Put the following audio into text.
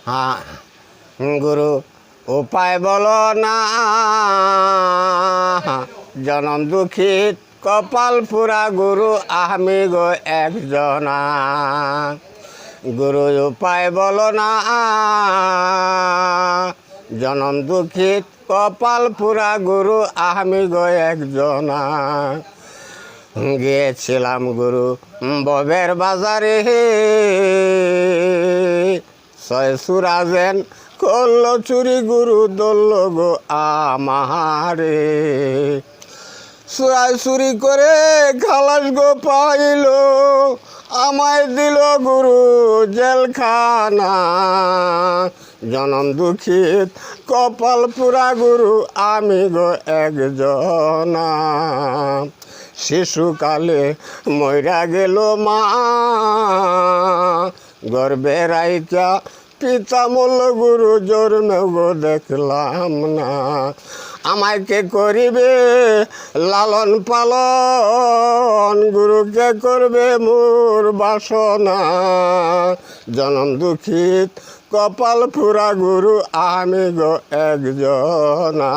হ্যাঁ গুরু উপায় বলো না, জনম দুঃখিত কপাল পুরা গুরু আমি গো একজনা। গুরু উপায় বলো না, জনম দুঃখিত কপাল পুরা গুরু আমি গো একজনা। গিয়েছিলাম গুরু ববের বাজারে, ছয় সুরাজেন করল চুরি গুরু দোল গো আমারে। চুরাই চুরি করে খালাস গো পাইল, আমায় দিল গুরু জেলখানা। জনম দুঃখিত কপাল পুরা গুরু আমি গো একজনা। শিশুকালে মইরা গেল মা, গর্বে রাইকা পিতা মূল গুরু জন্মে গো দেখলাম না। আমায় কে করিবে লালন পালন, গুরুকে করবে মোর বাসনা। জনম দুঃখিত কপাল পুরা গুরু আমি গো একজনা।